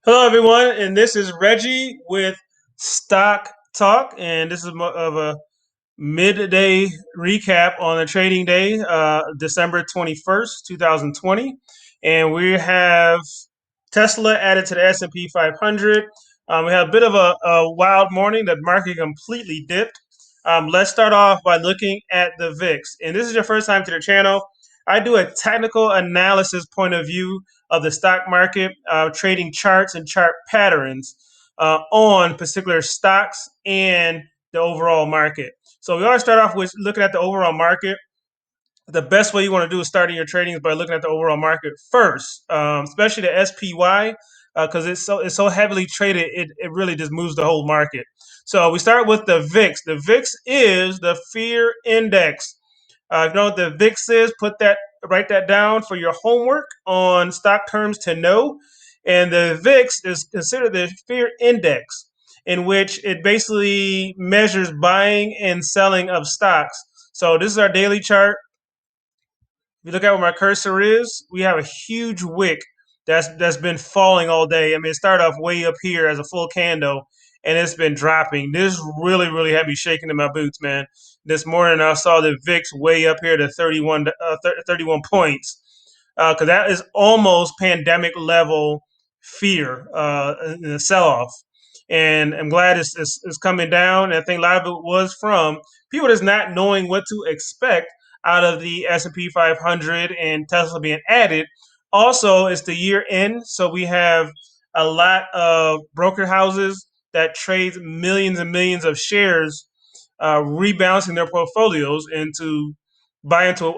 Hello, everyone, and this is Reggie with Stock Talk, and this is more of a midday recap on the trading day, December 21st, 2020, and we have Tesla added to the S&P 500. We had a bit of a wild morning. The market completely dipped. Let's start off by looking at the VIX. And this is your first time to the channel. I do a technical analysis point of view of the stock market, trading charts and chart patterns on particular stocks and the overall market. So we always start off with looking at the overall market. The best way you want to do is starting your trading is by looking at the overall market first, especially the SPY, because it's so heavily traded, it really just moves the whole market. So we start with the VIX. The VIX is the fear index. If you know what the VIX is, write that down for your homework on stock terms to know. And the VIX is considered the fear index, in which it basically measures buying and selling of stocks. So this is our daily chart. If you look at where my cursor is, we have a huge wick that's been falling all day. I mean, it started off way up here as a full candle, and it's been dropping. This really had me shaking in my boots, man. This morning I saw the VIX way up here to 31 points, because that is almost pandemic level fear in the sell off. And I'm glad it's coming down. And I think a lot of it was from people just not knowing what to expect out of the S&P 500 and Tesla being added. Also, it's the year end, so we have a lot of broker houses that trade millions and millions of shares, rebalancing their portfolios into buy into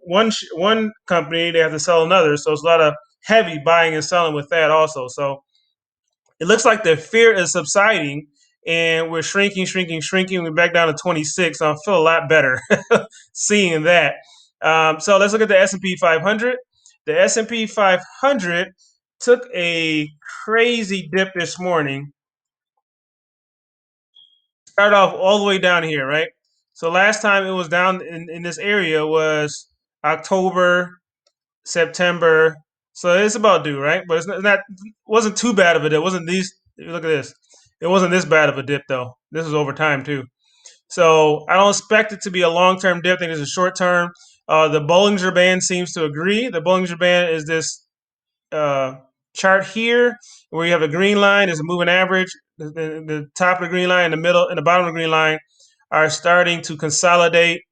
one company, they have to sell another. So it's a lot of heavy buying and selling with that also. So it looks like the fear is subsiding and we're shrinking. We're back down to 26. So I feel a lot better seeing that. So let's look at the S&P 500. The S&P 500 took a crazy dip this morning. Started off all the way down here, right? So last time it was down in this area was October, September. So it's about due, right? But wasn't too bad of a dip. It wasn't these. If you look at this, it wasn't this bad of a dip though. This was over time too. So I don't expect it to be a long-term dip. I think it's a short-term. The Bollinger Band seems to agree. The Bollinger Band is this uh, chart here where you have a green line is a moving average. The top of the green line, the middle, and the bottom of the green line are starting to consolidate.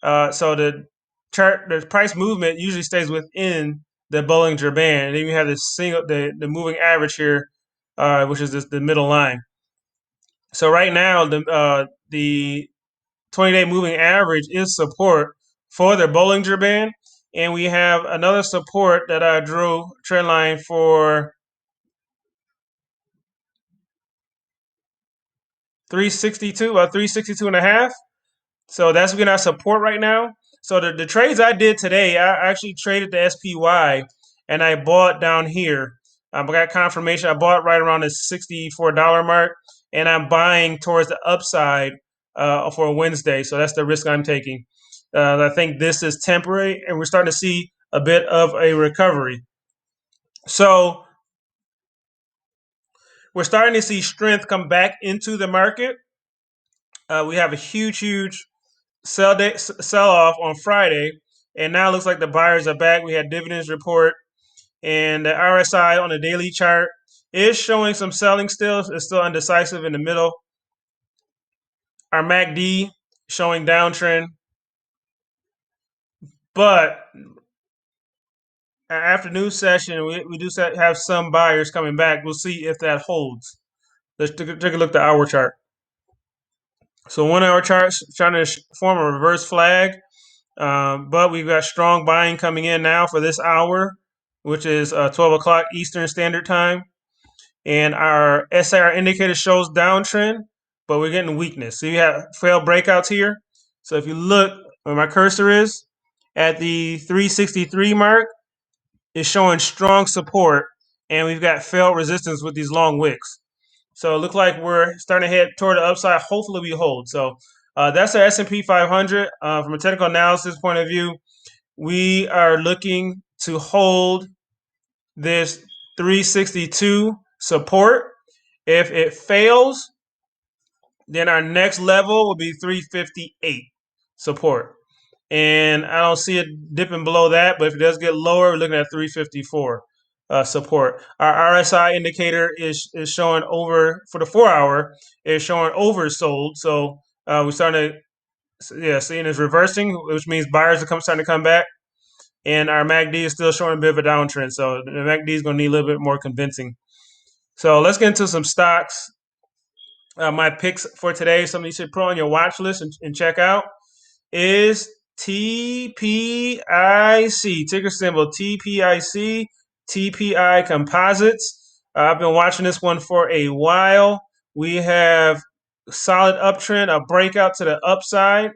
So the price movement usually stays within the Bollinger Band. And then you have the moving average here, which is the middle line. So right now the 20-day moving average is support for the Bollinger Band, and we have another support that I drew trend line for 362 or 362 and a half. So that's getting our support right now. So the trades I did today, I actually traded the SPY and I bought down here. I got confirmation. I bought right around the $64 mark, and I'm buying towards the upside for Wednesday. So that's the risk I'm taking. I think this is temporary, and we're starting to see a bit of a recovery. So we're starting to see strength come back into the market. We have a huge sell off on Friday, and now it looks like the buyers are back. We had dividends report, and the RSI on the daily chart is showing some selling still. It's still undecisive in the middle. Our MacD showing downtrend, but our afternoon session we do have some buyers coming back. We'll see if that holds. Let's take a look at the hour chart. So 1 hour chart's trying to form a reverse flag. But we've got strong buying coming in now for this hour, which is 12 o'clock Eastern Standard Time. And our SIR indicator shows downtrend, but we're getting weakness. So you have failed breakouts here. So if you look where my cursor is at the 363 mark, it's showing strong support, and we've got failed resistance with these long wicks. So it looks like we're starting to head toward the upside. Hopefully we hold. So that's our S&P 500. From a technical analysis point of view, we are looking to hold this 362 support. If it fails, then our next level will be 358 support. And I don't see it dipping below that, but if it does get lower, we're looking at 354 support. Our RSI indicator is showing over for the 4 hour is showing oversold. So we're starting to seeing it's reversing, which means buyers are starting to come back. And our MacD is still showing a bit of a downtrend. So the MacD is going to need a little bit more convincing. So let's get into some stocks. My picks for today, something you should put on your watch list and check out, is TPIC, ticker symbol TPIC, TPI Composites. I've been watching this one for a while. We have solid uptrend, a breakout to the upside.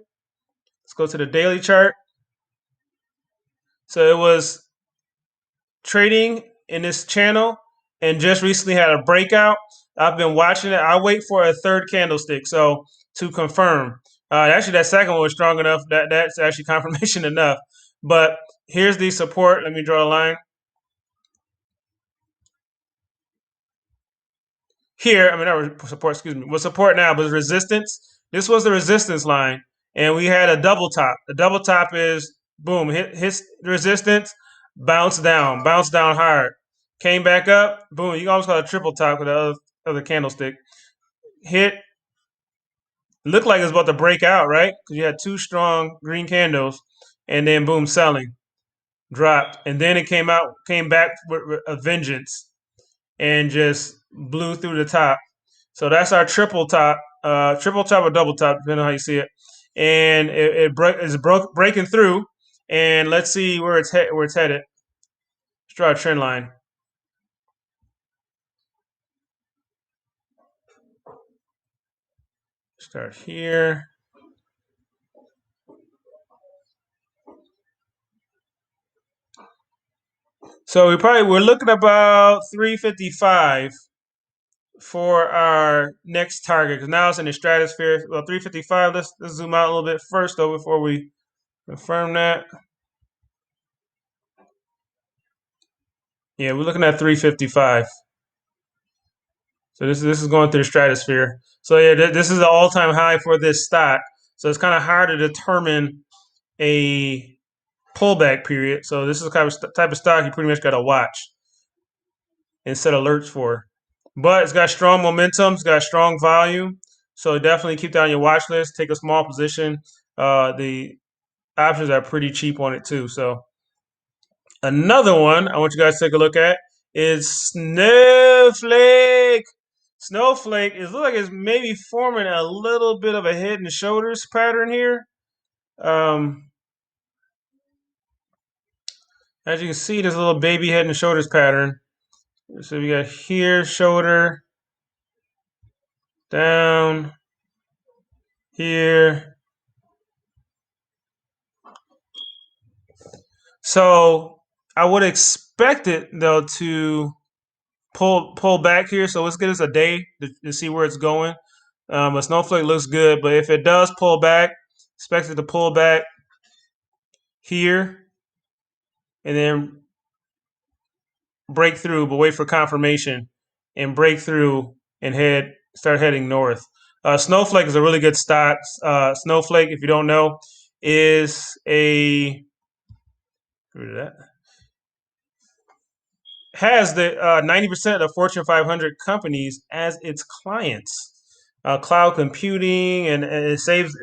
Let's go to the daily chart. So it was trading in this channel and just recently had a breakout. I've been watching it. I wait for a third candlestick so to confirm. Actually, that second one was strong enough. That's actually confirmation enough. But here's the support. Let me draw a line. Here, I mean, not support, excuse me, was support now, but resistance. This was the resistance line, and we had a double top. The double top is boom, hits resistance, bounce down hard, came back up, boom. You almost got a triple top with the other candlestick. Hit, looked like it was about to break out, right? Because you had two strong green candles, and then boom, selling, dropped, and then it came back with a vengeance, and just blew through the top. So that's our triple top or double top, depending on how you see it. And it's breaking through. And let's see where it's headed. Let's draw a trend line. Start here. So we're looking about 355 for our next target, because now it's in the stratosphere. Well, 355. Let's zoom out a little bit first though before we confirm that. Yeah, we're looking at 355. So this is going through the stratosphere. So yeah, this is the all-time high for this stock. So it's kind of hard to determine a pullback period. So this is the type of stock you pretty much got to watch and set alerts for. But it's got strong momentum. It's got strong volume. So definitely keep that on your watch list. Take a small position. The options are pretty cheap on it too. So another one I want you guys to take a look at is Snowflake. Snowflake is look like it's maybe forming a little bit of a head and shoulders pattern here. As you can see, there's a little baby head and shoulders pattern. So we got here, shoulder, down, here. So I would expect it though to pull back here. So let's give us a day to see where it's going. But Snowflake looks good. But if it does pull back, expect it to pull back here and then break through, but wait for confirmation and break through and start heading north. Snowflake is a really good stock. Snowflake, if you don't know, is has the 90% of Fortune 500 companies as its clients. Cloud computing, and it saves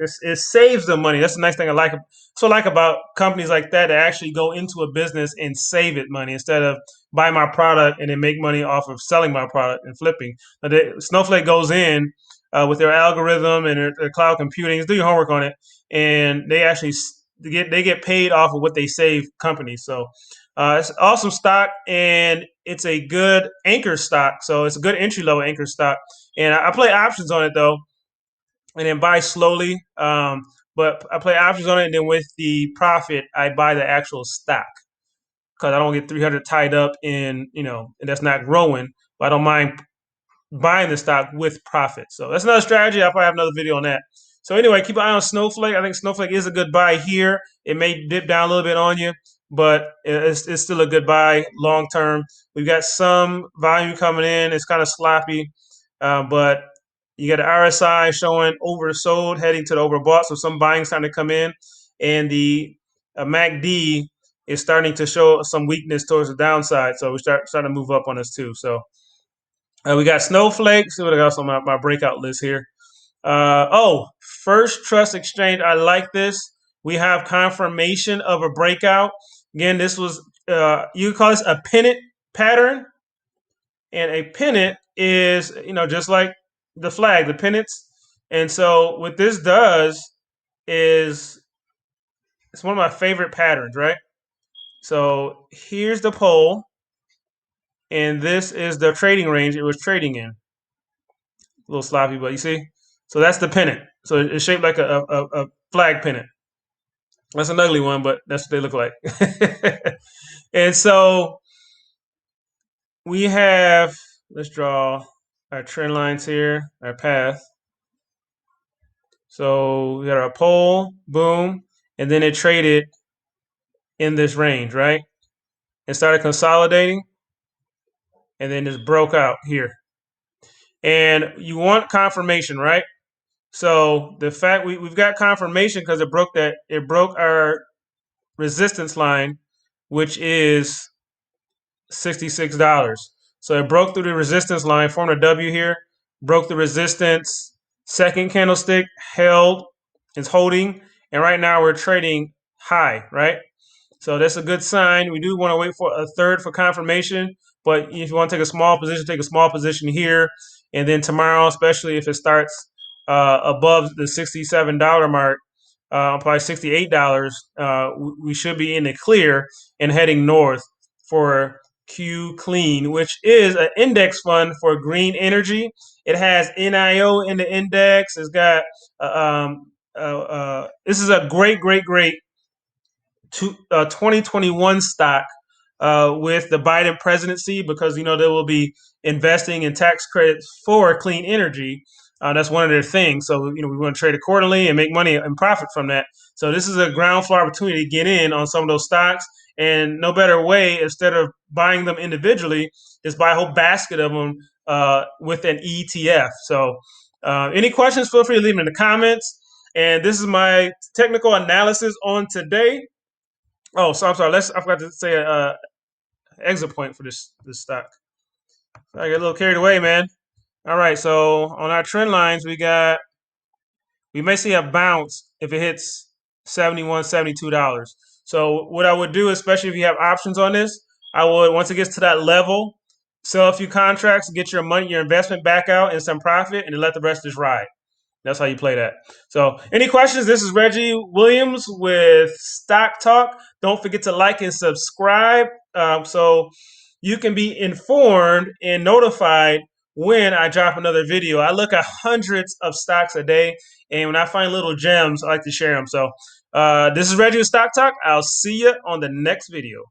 them money. That's the nice thing I like. So I like about companies like that actually go into a business and save it money instead of buy my product and then make money off of selling my product and flipping. Snowflake goes in with their algorithm and their cloud computing. Do your homework on it, and they actually get paid off of what they save companies. So it's awesome stock, and it's a good anchor stock. So it's a good entry level anchor stock. And I play options on it though, and then buy slowly. But I play options on it, and then with the profit, I buy the actual stock because I don't get 300 tied up in and that's not growing. But I don't mind buying the stock with profit. So that's another strategy. I'll probably have another video on that. So anyway, keep an eye on Snowflake. I think Snowflake is a good buy here. It may dip down a little bit on you, but it's still a good buy long term. We've got some volume coming in. It's kind of sloppy, but you got the RSI showing oversold, heading to the overbought, so some buying starting to come in, and the MacD is starting to show some weakness towards the downside. So we starting to move up on us too. So we got Snowflake. See what I got on my breakout list here. First Trust Exchange. I like this. We have confirmation of a breakout. Again, this was you call this a pennant pattern, and a pennant is just like the flag, the pennants. And so what this does is it's one of my favorite patterns, right? So here's the pole, and this is the trading range it was trading in. A little sloppy, but you see. So that's the pennant. So it's shaped like a flag pennant. That's an ugly one, but that's what they look like. And so we have, let's draw our trend lines here, our path. So we got our pole, boom, and then it traded in this range, right? It started consolidating and then just broke out here. And you want confirmation, right? So the fact we've got confirmation because it broke our resistance line, which is $66. So it broke through the resistance line, formed a W here, broke the resistance, second candlestick held, is holding, and right now we're trading high, right? So that's a good sign. We do want to wait for a third for confirmation, but if you want to take a small position here, and then tomorrow, especially if it starts above the $67 mark, probably $68, we should be in the clear and heading north for Q Clean, which is an index fund for green energy. It has NIO in the index. It's got this is a great 2021 stock with the Biden presidency because they will be investing in tax credits for clean energy. That's one of their things. So we want to trade accordingly and make money and profit from that. So this is a ground floor opportunity to get in on some of those stocks. And no better way instead of buying them individually is buy a whole basket of them with an ETF. So any questions? Feel free to leave them in the comments. And this is my technical analysis on today. Oh, so I'm sorry. I forgot to say exit point for this stock. I get a little carried away, man. All right, so on our trend lines, we may see a bounce if it hits $71, $72. So what I would do, especially if you have options on this, I would once it gets to that level, sell a few contracts, get your money, your investment back out and some profit, and then let the rest just ride. That's how you play that. So, any questions? This is Reggie Williams with Stock Talk. Don't forget to like and subscribe so you can be informed and notified when I drop another video. I look at hundreds of stocks a day, and when I find little gems, I like to share them. So, this is Reggie with Stock Talk. I'll see you on the next video.